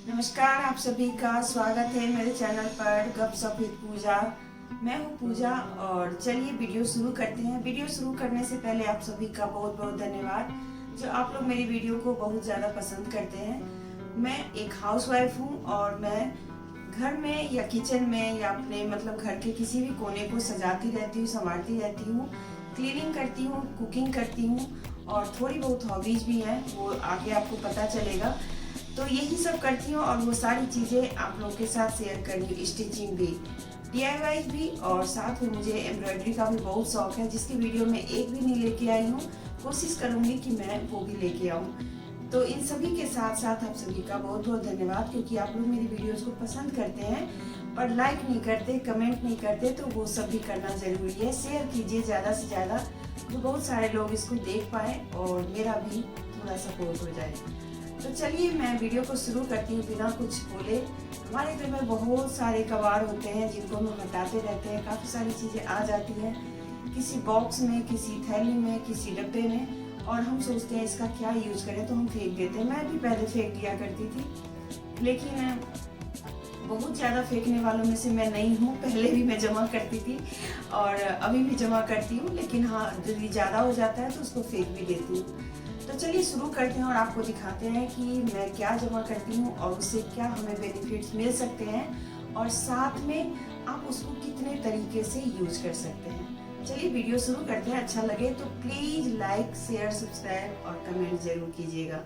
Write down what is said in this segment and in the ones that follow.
नमस्कार, आप सभी का स्वागत है मेरे चैनल पर गपशप विद पूजा। मैं हूँ पूजा और चलिए वीडियो शुरू करते हैं। वीडियो शुरू करने से पहले आप सभी का बहुत बहुत धन्यवाद जो आप लोग मेरी वीडियो को बहुत ज़्यादा पसंद करते हैं। मैं एक हाउसवाइफ हूँ और मैं घर में या किचन में या अपने घर के किसी भी कोने को सजाती रहती हूँ, संवारती रहती हूँ, क्लीनिंग करती हूँ, कुकिंग करती हूँ और थोड़ी बहुत हॉबीज भी हैं, वो आगे आपको पता चलेगा। तो यही सब करती हूँ और वो सारी चीज़ें आप लोगों के साथ शेयर करनी हूँ। स्टिचिंग भी, DIY भी और साथ में मुझे एम्ब्रॉयडरी का भी बहुत शौक है, जिसकी वीडियो में एक भी नहीं लेके आई हूँ। कोशिश करूँगी कि मैं वो भी लेके आऊँ। तो इन सभी के साथ साथ आप सभी का बहुत बहुत धन्यवाद, क्योंकि आप लोग मेरी वीडियोस को पसंद करते हैं पर लाइक नहीं करते, कमेंट नहीं करते, तो वो सब भी करना ज़रूरी है। शेयर कीजिए ज़्यादा से ज़्यादा, तो बहुत सारे लोग इसको देख पाए और मेरा भी थोड़ा सपोर्ट हो जाए। तो चलिए मैं वीडियो को शुरू करती हूँ बिना कुछ बोले। हमारे घर में बहुत सारे कबाड़ होते हैं जिनको हम हटाते रहते हैं। काफ़ी सारी चीज़ें आ जाती हैं किसी बॉक्स में, किसी थैली में, किसी डब्बे में, और हम सोचते हैं इसका क्या यूज करें तो हम फेंक देते हैं। मैं भी पहले फेंक दिया करती थी, लेकिन बहुत ज़्यादा फेंकने वालों में से मैं नहीं हूँ। पहले भी मैं जमा करती थी और अभी भी जमा करती हूँ, लेकिन हाँ, यदि ज़्यादा हो जाता है तो उसको फेंक भी देती हूँ। तो चलिए शुरू करते हैं और आपको दिखाते हैं कि मैं क्या जमा करती हूँ और उससे क्या हमें बेनिफिट्स मिल सकते हैं और साथ में आप उसको कितने तरीके से यूज कर सकते हैं। चलिए वीडियो शुरू करते हैं। अच्छा लगे तो प्लीज़ लाइक, शेयर, सब्सक्राइब और कमेंट जरूर कीजिएगा।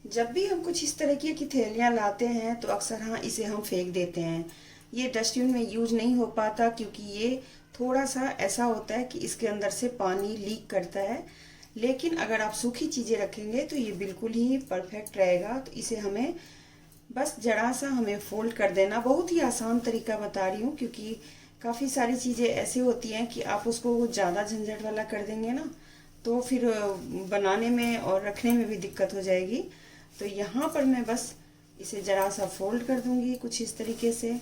जब भी हम कुछ इस तरह की थैलियाँ लाते हैं तो अक्सर हाँ इसे हम फेंक देते हैं। ये डस्टबिन में यूज नहीं हो पाता क्योंकि ये थोड़ा सा ऐसा होता है कि इसके अंदर से पानी लीक करता है। लेकिन अगर आप सूखी चीज़ें रखेंगे तो ये बिल्कुल ही परफेक्ट रहेगा। तो इसे हमें बस जरा सा हमें फोल्ड कर देना। बहुत ही आसान तरीका बता रही हूँ, क्योंकि काफ़ी सारी चीज़ें ऐसी होती हैं कि आप उसको ज़्यादा झंझट वाला कर देंगे ना, तो फिर बनाने में और रखने में भी दिक्कत हो जाएगी। तो यहाँ पर मैं बस इसे ज़रा सा फोल्ड कर दूंगी कुछ इस तरीके से।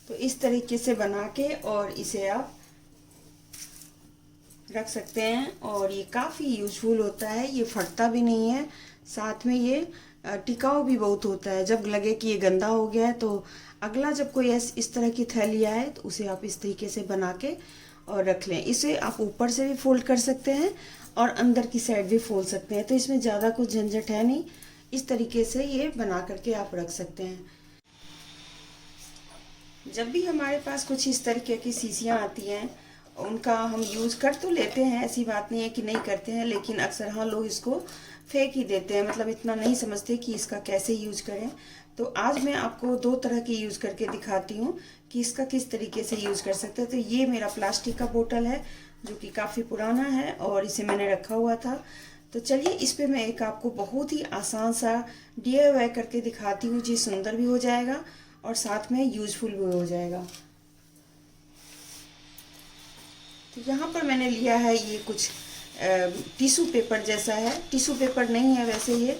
तो इस तरीके से बना के और इसे आप रख सकते हैं और ये काफ़ी यूजफुल होता है। ये फटता भी नहीं है, साथ में ये टिकाऊ भी बहुत होता है। जब लगे कि ये गंदा हो गया है तो अगला जब कोई इस तरह की थैली आए तो उसे आप इस तरीके से बना के और रख लें। इसे आप ऊपर से भी फोल्ड कर सकते हैं और अंदर की साइड भी फोल्ड सकते हैं, तो इसमें ज़्यादा कुछ झंझट है नहीं। इस तरीके से ये बना करके आप रख सकते हैं। जब भी हमारे पास कुछ इस तरीके की शीशियाँ आती हैं, उनका हम यूज़ कर तो लेते हैं, ऐसी बात नहीं है कि नहीं करते हैं, लेकिन अक्सर हाँ लोग इसको फेंक ही देते हैं। इतना नहीं समझते कि इसका कैसे यूज करें। तो आज मैं आपको दो तरह की यूज़ करके दिखाती हूँ कि इसका किस तरीके से यूज़ कर सकते हैं। तो ये मेरा प्लास्टिक का बोतल है जो कि काफ़ी पुराना है और इसे मैंने रखा हुआ था। तो चलिए इस पे मैं एक आपको बहुत ही आसान सा DIY करके दिखाती हूँ, जी सुंदर भी हो जाएगा और साथ में यूजफुल भी हो जाएगा। तो यहाँ पर मैंने लिया है ये कुछ टिश्यू पेपर जैसा है। टिश्यू पेपर नहीं है वैसे, ये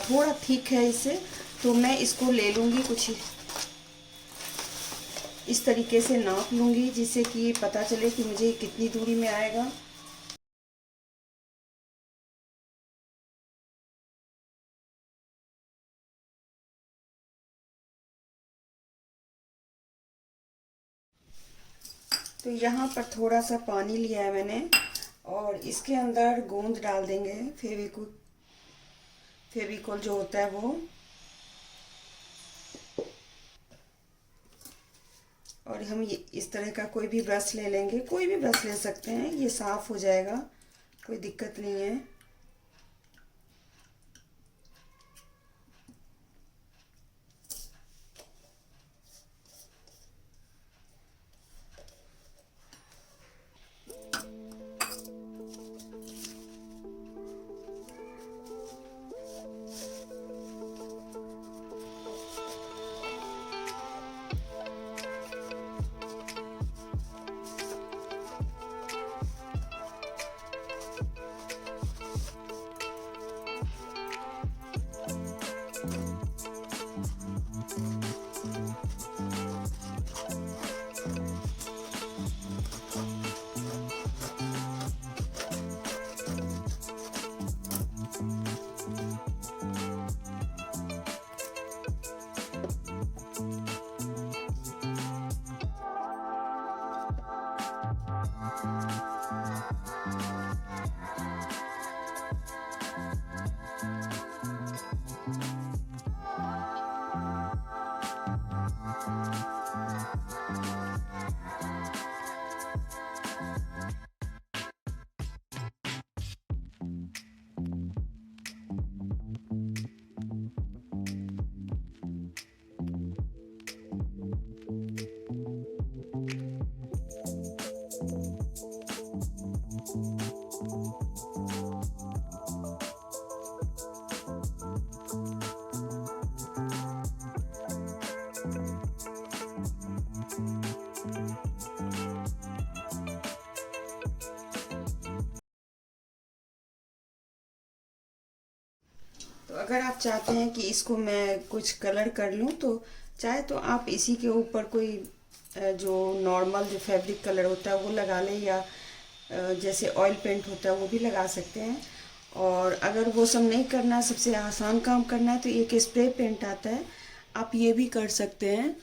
थोड़ा थिक है इससे। तो मैं इसको ले लूँगी, कुछ इस तरीके से नाप लूँगी जिससे कि पता चले कि मुझे कितनी दूरी में आएगा। तो यहाँ पर थोड़ा सा पानी लिया है मैंने और इसके अंदर गोंद डाल देंगे, फेविकोल जो होता है वो। और हम ये इस तरह का कोई भी ब्रश ले लेंगे, कोई भी ब्रश ले सकते हैं, ये साफ़ हो जाएगा, कोई दिक्कत नहीं है। अगर आप चाहते हैं कि इसको मैं कुछ कलर कर लूँ तो चाहे तो आप इसी के ऊपर कोई जो नॉर्मल जो फैब्रिक कलर होता है वो लगा लें, या जैसे ऑयल पेंट होता है वो भी लगा सकते हैं। और अगर वो सब नहीं करना, सबसे आसान काम करना है, तो एक स्प्रे पेंट आता है, आप ये भी कर सकते हैं।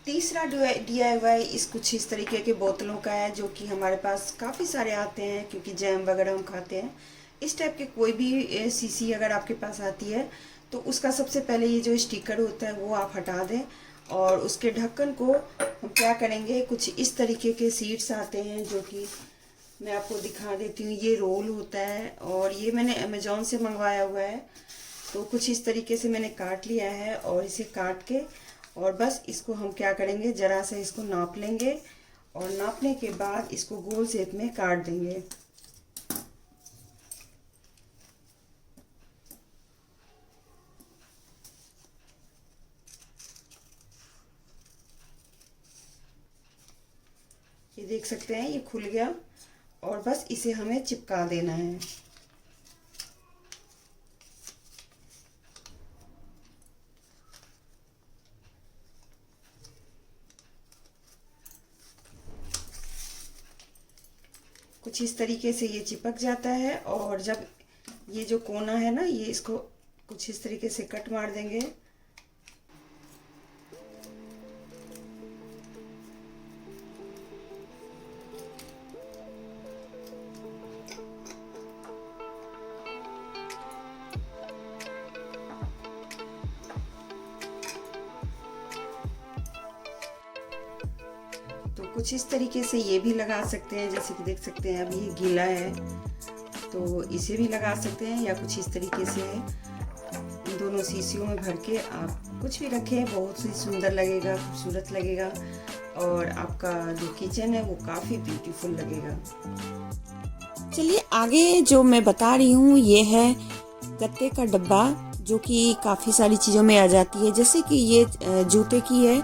तीसरा DIY इस कुछ इस तरीके के बोतलों का है, जो कि हमारे पास काफ़ी सारे आते हैं क्योंकि जैम वगैरह हम खाते हैं। इस टाइप के कोई भी शीशी अगर आपके पास आती है तो उसका सबसे पहले ये जो स्टिकर होता है वो आप हटा दें, और उसके ढक्कन को हम क्या करेंगे, कुछ इस तरीके के सीड्स आते हैं जो कि मैं आपको दिखा देती हूँ। ये रोल होता है और ये मैंने अमेज़ॉन से मंगवाया हुआ है। तो कुछ इस तरीके से मैंने काट लिया है, और इसे काट के और बस इसको हम क्या करेंगे, ज़रा से इसको नाप लेंगे, और नापने के बाद इसको गोल शेप में काट देंगे। ये देख सकते हैं, ये खुल गया, और बस इसे हमें चिपका देना है। कुछ इस तरीके से ये चिपक जाता है, और जब ये जो कोना है ना, ये इसको कुछ इस तरीके से कट मार देंगे। तो कुछ इस तरीके से ये भी लगा सकते हैं, जैसे कि देख सकते हैं अब ये गीला है तो इसे भी लगा सकते हैं, या कुछ इस तरीके से इन दोनों शीशियों में भर के आप कुछ भी रखें, बहुत ही सुंदर लगेगा, खूबसूरत लगेगा, और आपका जो किचन है वो काफ़ी ब्यूटीफुल लगेगा। चलिए आगे जो मैं बता रही हूँ ये है गत्ते का डब्बा, जो कि काफ़ी सारी चीज़ों में आ जाती है, जैसे कि ये जूते की है,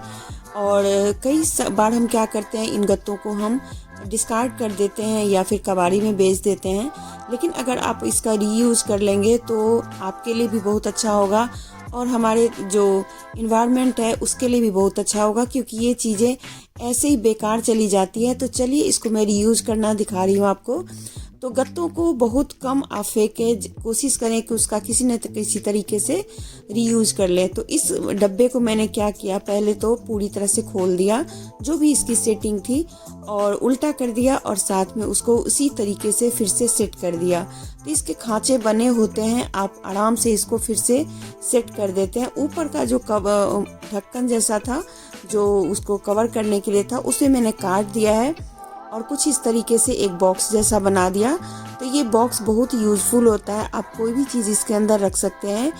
और कई बार हम क्या करते हैं, इन गत्तों को हम डिस्कार्ड कर देते हैं या फिर कबाड़ी में बेच देते हैं। लेकिन अगर आप इसका रीयूज़ कर लेंगे तो आपके लिए भी बहुत अच्छा होगा, और हमारे जो इन्वायरमेंट है उसके लिए भी बहुत अच्छा होगा, क्योंकि ये चीज़ें ऐसे ही बेकार चली जाती है। तो चलिए इसको मैं रीयूज़ करना दिखा रही हूँ आपको। तो गत्तों को बहुत कम आप फेंके, कोशिश करें कि उसका किसी न किसी तरीके से रीयूज़ कर लें। तो इस डब्बे को मैंने क्या किया, पहले तो पूरी तरह से खोल दिया जो भी इसकी सेटिंग थी, और उल्टा कर दिया, और साथ में उसको उसी तरीके से फिर से सेट कर दिया। तो इसके खांचे बने होते हैं, आप आराम से इसको फिर से सेट कर देते हैं। ऊपर का जो ढक्कन जैसा था जो उसको कवर करने के लिए था, उसे मैंने काट दिया है, और कुछ इस तरीके से एक बॉक्स जैसा बना दिया। तो ये बॉक्स बहुत यूज़फुल होता है, आप कोई भी चीज़ इसके अंदर रख सकते हैं,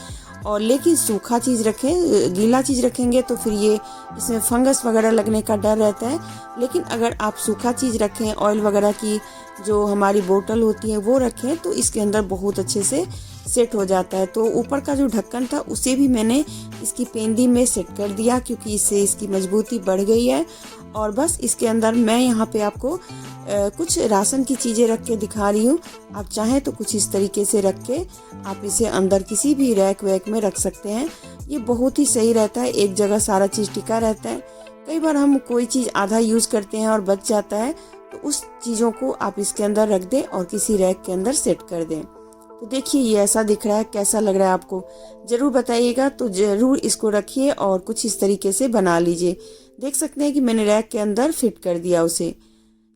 और लेकिन सूखा चीज़ रखें, गीला चीज़ रखेंगे तो फिर ये इसमें फंगस वगैरह लगने का डर रहता है। लेकिन अगर आप सूखा चीज़ रखें, ऑयल वगैरह की जो हमारी बोतल होती है वो रखें, तो इसके अंदर बहुत अच्छे से सेट हो जाता है। तो ऊपर का जो ढक्कन था उसे भी मैंने इसकी पेंदी में सेट कर दिया, क्योंकि इससे इसकी मजबूती बढ़ गई है। और बस इसके अंदर मैं यहाँ पे आपको कुछ राशन की चीज़ें रख के दिखा रही हूँ। आप चाहें तो कुछ इस तरीके से रख के आप इसे अंदर किसी भी रैक वैक में रख सकते हैं। ये बहुत ही सही रहता है, एक जगह सारा चीज़ टिका रहता है। कई बार हम कोई चीज़ आधा यूज़ करते हैं और बच जाता है, तो उस चीज़ों को आप इसके अंदर रख दें और किसी रैक के अंदर सेट कर दें। तो देखिए ये ऐसा दिख रहा है, कैसा लग रहा है आपको ज़रूर बताइएगा। तो ज़रूर इसको रखिए और कुछ इस तरीके से बना लीजिए। देख सकते हैं कि मैंने रैक के अंदर फिट कर दिया उसे।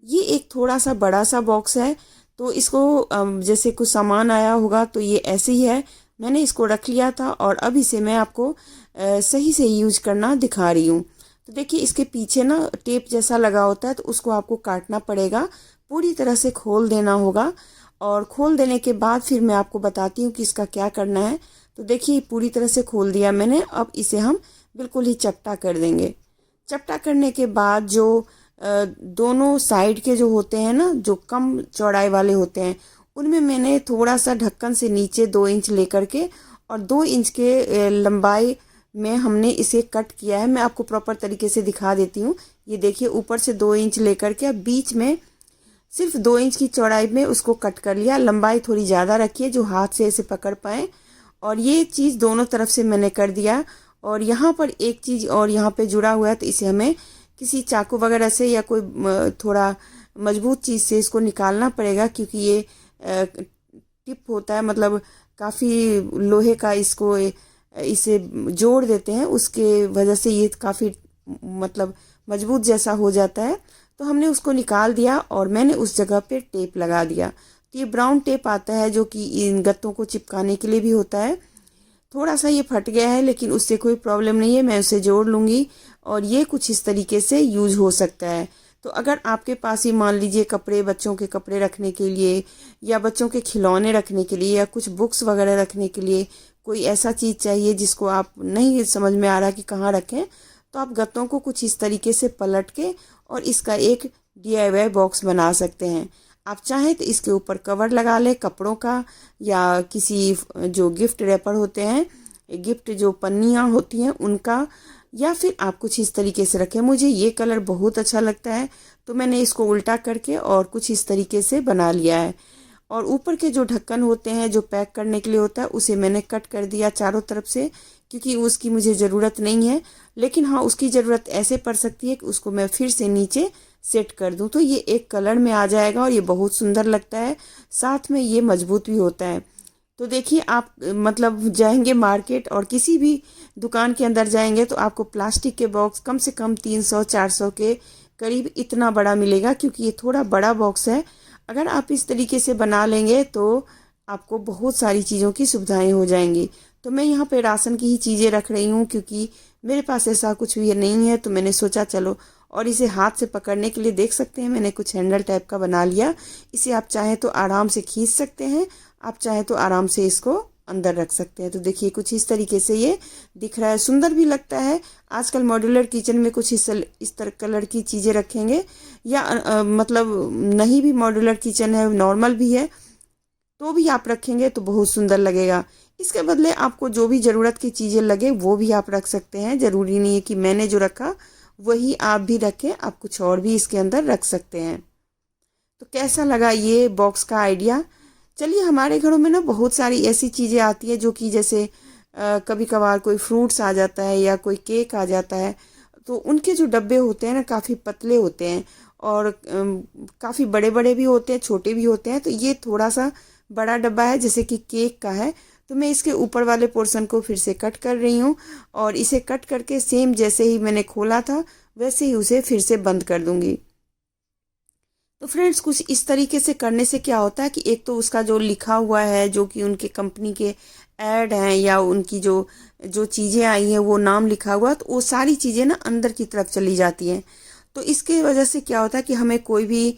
ये एक थोड़ा सा बड़ा सा बॉक्स है, तो इसको जैसे कुछ सामान आया होगा तो ये ऐसे ही है। मैंने इसको रख लिया था और अब इसे मैं आपको सही से यूज करना दिखा रही हूँ। तो देखिए इसके पीछे ना टेप जैसा लगा होता है, तो उसको आपको काटना पड़ेगा, पूरी तरह से खोल देना होगा। और खोल देने के बाद फिर मैं आपको बताती हूँ कि इसका क्या करना है। तो देखिए पूरी तरह से खोल दिया मैंने। अब इसे हम बिल्कुल ही चपटा कर देंगे। चपटा करने के बाद जो दोनों साइड के जो होते हैं ना, जो कम चौड़ाई वाले होते हैं, उनमें मैंने थोड़ा सा ढक्कन से नीचे 2 इंच लेकर के और 2 इंच के लंबाई में हमने इसे कट किया है। मैं आपको प्रॉपर तरीके से दिखा देती हूँ। ये देखिए, ऊपर से 2 इंच लेकर के बीच में सिर्फ 2 इंच की चौड़ाई में उसको कट कर लिया। लंबाई थोड़ी ज़्यादा रखिए जो हाथ से इसे पकड़ पाए, और ये चीज़ दोनों तरफ से मैंने कर दिया। और यहाँ पर एक चीज़ और यहाँ पे जुड़ा हुआ है, तो इसे हमें किसी चाकू वगैरह से या कोई थोड़ा मजबूत चीज़ से इसको निकालना पड़ेगा, क्योंकि ये टिप होता है, मतलब काफ़ी लोहे का इसको इसे जोड़ देते हैं, उसके वजह से ये काफ़ी मतलब मजबूत जैसा हो जाता है। तो हमने उसको निकाल दिया और मैंने उस जगह पे टेप लगा दिया। तो ये ब्राउन टेप आता है जो कि इन गत्तों को चिपकाने के लिए भी होता है। थोड़ा सा ये फट गया है लेकिन उससे कोई प्रॉब्लम नहीं है, मैं उसे जोड़ लूँगी और ये कुछ इस तरीके से यूज हो सकता है। तो अगर आपके पास ही मान लीजिए कपड़े, बच्चों के कपड़े रखने के लिए या बच्चों के खिलौने रखने के लिए या कुछ बुक्स वगैरह रखने के लिए कोई ऐसा चीज़ चाहिए जिसको आप नहीं समझ में आ रहा कि कहाँ रखें, तो आप गत्तों को कुछ इस तरीके से पलट के और इसका एक DIY बॉक्स बना सकते हैं। आप चाहें तो इसके ऊपर कवर लगा लें कपड़ों का, या किसी जो गिफ्ट रैपर होते हैं, गिफ्ट जो पन्नियाँ होती हैं उनका, या फिर आप कुछ इस तरीके से रखें। मुझे ये कलर बहुत अच्छा लगता है तो मैंने इसको उल्टा करके और कुछ इस तरीके से बना लिया है। और ऊपर के जो ढक्कन होते हैं जो पैक करने के लिए होता है, उसे मैंने कट कर दिया चारों तरफ से, क्योंकि उसकी मुझे ज़रूरत नहीं है। लेकिन हाँ, उसकी ज़रूरत ऐसे पड़ सकती है कि उसको मैं फिर से नीचे सेट कर दूं तो ये एक कलर में आ जाएगा और ये बहुत सुंदर लगता है, साथ में ये मजबूत भी होता है। तो देखिए, आप मतलब जाएंगे मार्केट और किसी भी दुकान के अंदर जाएंगे तो आपको प्लास्टिक के बॉक्स कम से कम 300-400 के करीब इतना बड़ा मिलेगा, क्योंकि ये थोड़ा बड़ा बॉक्स है। अगर आप इस तरीके से बना लेंगे तो आपको बहुत सारी चीज़ों की सुविधाएं हो जाएंगी। तो मैं यहाँ पे राशन की ही चीज़ें रख रही हूँ, क्योंकि मेरे पास ऐसा कुछ भी नहीं है। तो मैंने सोचा चलो, और इसे हाथ से पकड़ने के लिए देख सकते हैं मैंने कुछ हैंडल टाइप का बना लिया। इसे आप चाहें तो आराम से खींच सकते हैं, आप चाहें तो आराम से इसको अंदर रख सकते हैं। तो देखिए, कुछ इस तरीके से ये दिख रहा है, सुंदर भी लगता है। आजकल मॉड्यूलर किचन में कुछ इस तरह कलर की चीज़ें रखेंगे, या मतलब नहीं भी मॉड्यूलर किचन है, नॉर्मल भी है, तो भी आप रखेंगे तो बहुत सुंदर लगेगा। इसके बदले आपको जो भी ज़रूरत की चीज़ें लगे वो भी आप रख सकते हैं। ज़रूरी नहीं है कि मैंने जो रखा वही आप भी रखें, आप कुछ और भी इसके अंदर रख सकते हैं। तो कैसा लगा ये बॉक्स का आइडिया? चलिए, हमारे घरों में ना बहुत सारी ऐसी चीज़ें आती है जो कि जैसे कभी कभार कोई फ्रूट्स आ जाता है या कोई केक आ जाता है, तो उनके जो डब्बे होते हैं ना काफ़ी पतले होते हैं और काफ़ी बड़े बड़े भी होते हैं, छोटे भी होते हैं। तो ये थोड़ा सा बड़ा डब्बा है जैसे कि केक का है, तो मैं इसके ऊपर वाले पोर्शन को फिर से कट कर रही हूँ और इसे कट करके सेम जैसे ही मैंने खोला था वैसे ही उसे फिर से बंद कर दूंगी। तो फ्रेंड्स, कुछ इस तरीके से करने से क्या होता है कि एक तो उसका जो लिखा हुआ है, जो कि उनके कंपनी के ऐड हैं या उनकी जो जो चीज़ें आई हैं वो नाम लिखा हुआ, तो वो सारी चीज़ें ना अंदर की तरफ चली जाती हैं। तो इसके वजह से क्या होता है कि हमें कोई भी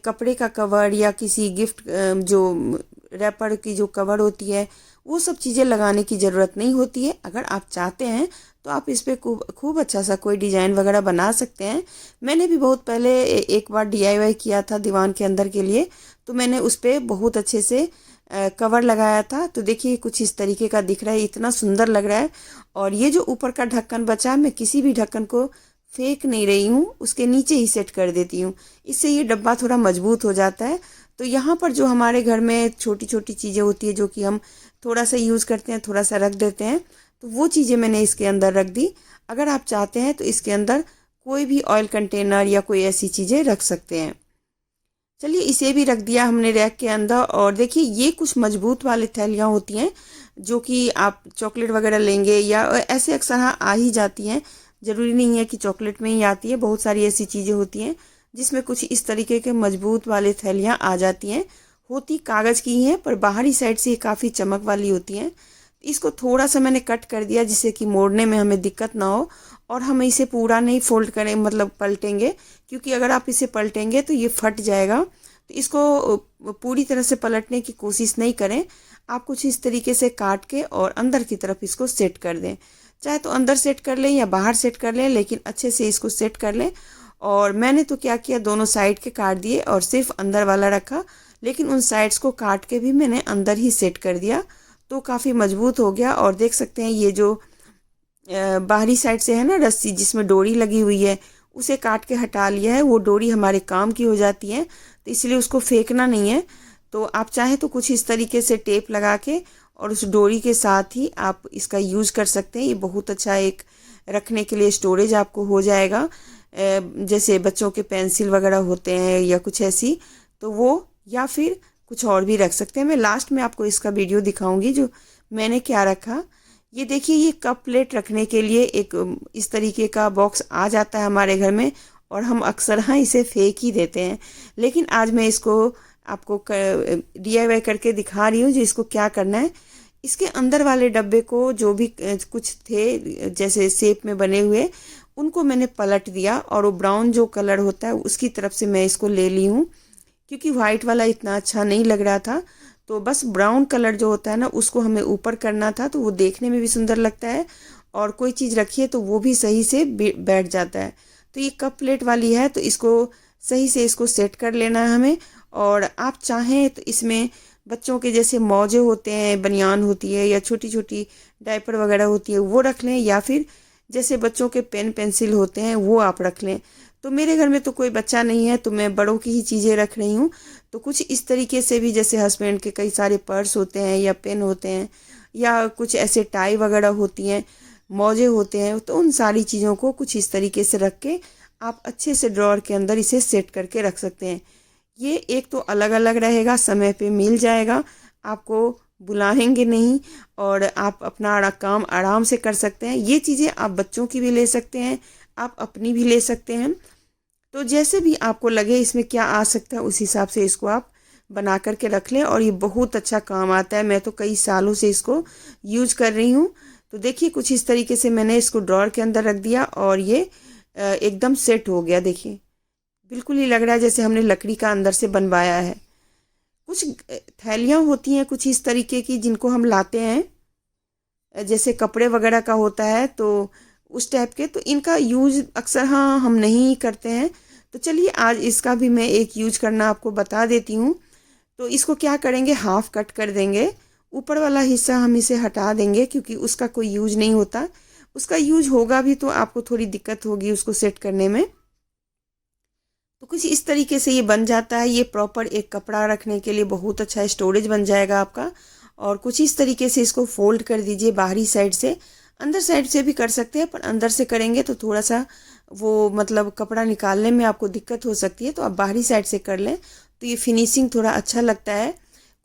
कपड़े का कवर या किसी गिफ्ट जो रैपर की जो कवर होती है वो सब चीज़ें लगाने की ज़रूरत नहीं होती है। अगर आप चाहते हैं तो आप इस पर खूब अच्छा सा कोई डिज़ाइन वगैरह बना सकते हैं। मैंने भी बहुत पहले एक बार DIY किया था दीवान के अंदर के लिए, तो मैंने उस पर बहुत अच्छे से कवर लगाया था। तो देखिए, कुछ इस तरीके का दिख रहा है, इतना सुंदर लग रहा है। और ये जो ऊपर का ढक्कन बचा, मैं किसी भी ढक्कन को फेंक नहीं रही हूँ, उसके नीचे ही सेट कर देती हूँ। इससे ये डब्बा थोड़ा मजबूत हो जाता है। तो यहाँ पर जो हमारे घर में छोटी छोटी चीज़ें होती है जो कि हम थोड़ा सा यूज़ करते हैं, थोड़ा सा रख देते हैं, तो वो चीज़ें मैंने इसके अंदर रख दी। अगर आप चाहते हैं तो इसके अंदर कोई भी ऑयल कंटेनर या कोई ऐसी चीज़ें रख सकते हैं। चलिए, इसे भी रख दिया हमने रैक के अंदर। और देखिए, ये कुछ मजबूत वाली थैलियाँ होती हैं जो कि आप चॉकलेट वगैरह लेंगे या ऐसे अक्सर हाँ आ ही जाती हैं। ज़रूरी नहीं है कि चॉकलेट में ही आती है, बहुत सारी ऐसी चीज़ें होती हैं जिसमें कुछ इस तरीके के मजबूत वाले थैलियाँ आ जाती हैं। होती कागज़ की ही हैं पर बाहरी साइड से ये काफ़ी चमक वाली होती हैं। इसको थोड़ा सा मैंने कट कर दिया जिससे कि मोड़ने में हमें दिक्कत ना हो, और हम इसे पूरा नहीं फोल्ड करें, मतलब पलटेंगे, क्योंकि अगर आप इसे पलटेंगे तो ये फट जाएगा। तो इसको पूरी तरह से पलटने की कोशिश नहीं करें। आप कुछ इस तरीके से काट के और अंदर की तरफ इसको सेट कर दें, चाहे तो अंदर सेट कर लें या बाहर सेट कर लें, लेकिन अच्छे से इसको सेट कर लें। और मैंने तो क्या किया, दोनों साइड के काट दिए और सिर्फ अंदर वाला रखा, लेकिन उन साइड्स को काट के भी मैंने अंदर ही सेट कर दिया, तो काफ़ी मजबूत हो गया। और देख सकते हैं ये जो बाहरी साइड से है ना रस्सी जिसमें डोरी लगी हुई है, उसे काट के हटा लिया है। वो डोरी हमारे काम की हो जाती है, तो इसलिए उसको फेंकना नहीं है। तो आप चाहें तो कुछ इस तरीके से टेप लगा के और उस डोरी के साथ ही आप इसका यूज़ कर सकते हैं। ये बहुत अच्छा एक रखने के लिए स्टोरेज आपको हो जाएगा। जैसे बच्चों के पेंसिल वगैरह होते हैं या कुछ ऐसी, तो वो या फिर कुछ और भी रख सकते हैं। मैं लास्ट में आपको इसका वीडियो दिखाऊंगी जो मैंने क्या रखा। ये देखिए, ये कप प्लेट रखने के लिए एक इस तरीके का बॉक्स आ जाता है हमारे घर में, और हम अक्सर हाँ इसे फेंक ही देते हैं। लेकिन आज मैं इसको आपको DIY करके दिखा रही हूँ जो इसको क्या करना है। इसके अंदर वाले डब्बे को जो भी कुछ थे जैसे शेप में बने हुए, उनको मैंने पलट दिया और वो ब्राउन जो कलर होता है उसकी तरफ से मैं इसको ले ली हूँ, क्योंकि वाइट वाला इतना अच्छा नहीं लग रहा था। तो बस ब्राउन कलर जो होता है ना उसको हमें ऊपर करना था, तो वो देखने में भी सुंदर लगता है और कोई चीज़ रखिए तो वो भी सही से बैठ जाता है। तो ये कप प्लेट वाली है, तो इसको सही से इसको सेट कर लेना है हमें। और आप चाहें तो इसमें बच्चों के जैसे मौजे होते हैं, बनियान होती है या छोटी छोटी डायपर वगैरह होती है वो रख लें, या फिर जैसे बच्चों के पेन पेंसिल होते हैं वो आप रख लें। तो मेरे घर में तो कोई बच्चा नहीं है, तो मैं बड़ों की ही चीज़ें रख रही हूँ। तो कुछ इस तरीके से भी, जैसे हस्बैंड के कई सारे पर्स होते हैं या पेन होते हैं या कुछ ऐसे टाई वगैरह होती हैं, मौजे होते हैं, तो उन सारी चीज़ों को कुछ इस तरीके से रख के आप अच्छे से ड्रॉअर के अंदर इसे सेट करके रख सकते हैं। ये एक तो अलग अलग रहेगा, समय पे मिल जाएगा, आपको बुलाएंगे नहीं और आप अपना काम आराम से कर सकते हैं। ये चीज़ें आप बच्चों की भी ले सकते हैं, आप अपनी भी ले सकते हैं। तो जैसे भी आपको लगे इसमें क्या आ सकता है उस हिसाब से इसको आप बना करके रख लें, और ये बहुत अच्छा काम आता है। मैं तो कई सालों से इसको यूज कर रही हूँ। तो देखिए, कुछ इस तरीके से मैंने इसको ड्रॉअर के अंदर रख दिया और ये एकदम सेट हो गया। देखिए, बिल्कुल ही लग रहा है जैसे हमने लकड़ी का अंदर से बनवाया है। कुछ थैलियाँ होती हैं कुछ इस तरीके की जिनको हम लाते हैं, जैसे कपड़े वगैरह का होता है, तो उस टाइप के, तो इनका यूज अक्सर हाँ हम नहीं करते हैं। तो चलिए आज इसका भी मैं एक यूज करना आपको बता देती हूँ। तो इसको क्या करेंगे, हाफ कट कर देंगे, ऊपर वाला हिस्सा हम इसे हटा देंगे क्योंकि उसका कोई यूज नहीं होता। उसका यूज होगा भी तो आपको थोड़ी दिक्कत होगी उसको सेट करने में। तो कुछ इस तरीके से ये बन जाता है। ये प्रॉपर एक कपड़ा रखने के लिए बहुत अच्छा स्टोरेज बन जाएगा आपका। और कुछ इस तरीके से इसको फोल्ड कर दीजिए बाहरी साइड से, अंदर साइड से भी कर सकते हैं, पर अंदर से करेंगे तो थोड़ा सा वो मतलब कपड़ा निकालने में आपको दिक्कत हो सकती है, तो आप बाहरी साइड से कर लें तो ये फिनिशिंग थोड़ा अच्छा लगता है।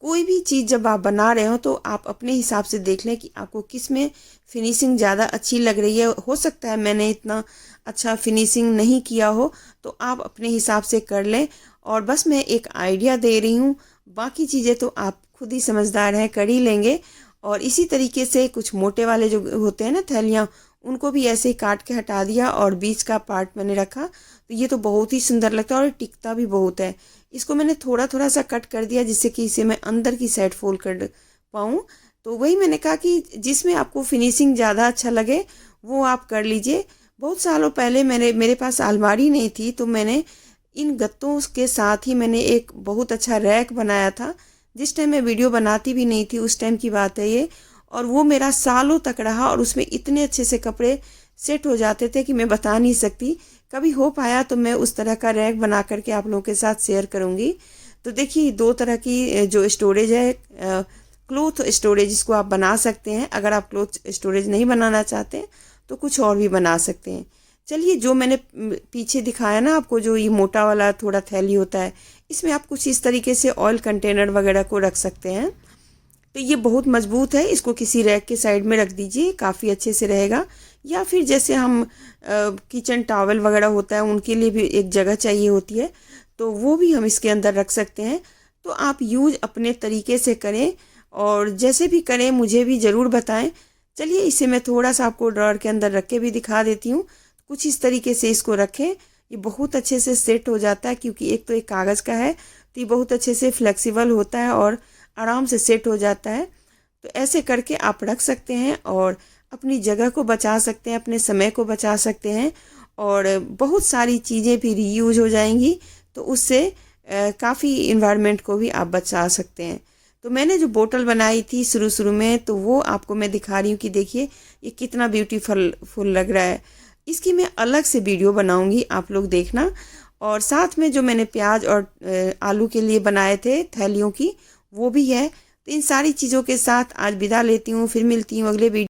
कोई भी चीज़ जब आप बना रहे हो तो आप अपने हिसाब से देख लें कि आपको किस में फिनिशिंग ज़्यादा अच्छी लग रही है। हो सकता है मैंने इतना अच्छा फिनिशिंग नहीं किया हो, तो आप अपने हिसाब से कर लें। और बस मैं एक आइडिया दे रही हूँ, बाकी चीज़ें तो आप खुद ही समझदार हैं, कर ही लेंगे। और इसी तरीके से कुछ मोटे वाले जो होते हैं ना थैलियाँ, उनको भी ऐसे ही काट के हटा दिया और बीच का पार्ट मैंने रखा, तो ये तो बहुत ही सुंदर लगता है और टिकता भी बहुत है। इसको मैंने थोड़ा थोड़ा सा कट कर दिया जिससे कि इसे मैं अंदर की साइड फोल्ड कर पाऊँ। तो वही मैंने कहा कि जिसमें आपको फिनिशिंग ज़्यादा अच्छा लगे वो आप कर लीजिए। बहुत सालों पहले मेरे पास अलमारी नहीं थी, तो मैंने इन गत्तों के साथ ही मैंने एक बहुत अच्छा रैक बनाया था। जिस टाइम मैं वीडियो बनाती भी नहीं थी उस टाइम की बात है ये, और वो मेरा सालों तक रहा और उसमें इतने अच्छे से कपड़े सेट हो जाते थे कि मैं बता नहीं सकती। कभी हो पाया तो मैं उस तरह का रैक बना करके आप लोगों के साथ शेयर करूँगी। तो देखिए, दो तरह की जो स्टोरेज है, क्लोथ स्टोरेज इसको आप बना सकते हैं। अगर आप क्लोथ स्टोरेज नहीं बनाना चाहते तो कुछ और भी बना सकते हैं। चलिए, जो मैंने पीछे दिखाया ना आपको, जो ये मोटा वाला थोड़ा थैली होता है, इसमें आप कुछ इस तरीके से ऑयल कंटेनर वगैरह को रख सकते हैं। तो ये बहुत मजबूत है, इसको किसी रैक के साइड में रख दीजिए, काफ़ी अच्छे से रहेगा। या फिर जैसे हम किचन टॉवल वगैरह होता है उनके लिए भी एक जगह चाहिए होती है, तो वो भी हम इसके अंदर रख सकते हैं। तो आप यूज अपने तरीके से करें और जैसे भी करें मुझे भी ज़रूर बताएं। चलिए, इसे मैं थोड़ा सा आपको ड्रॉअर के अंदर रख के भी दिखा देती हूँ। कुछ इस तरीके से इसको रखें, ये बहुत अच्छे से सेट हो जाता है क्योंकि एक तो एक कागज़ का है, तो ये बहुत अच्छे से फ्लेक्सिबल होता है और आराम से सेट हो जाता है। तो ऐसे करके आप रख सकते हैं और अपनी जगह को बचा सकते हैं, अपने समय को बचा सकते हैं और बहुत सारी चीज़ें भी रीयूज हो जाएंगी। तो उससे काफ़ी इन्वायरमेंट को भी आप बचा सकते हैं। तो मैंने जो बोतल बनाई थी शुरू में, तो वो आपको मैं दिखा रही हूँ कि देखिए ये कितना ब्यूटीफुल लग रहा है। इसकी मैं अलग से वीडियो बनाऊंगी, आप लोग देखना। और साथ में जो मैंने प्याज और आलू के लिए बनाए थे थैलियों की, वो भी है। तो इन सारी चीज़ों के साथ आज विदा लेती हूँ, फिर मिलती हूँ अगले वीडियो।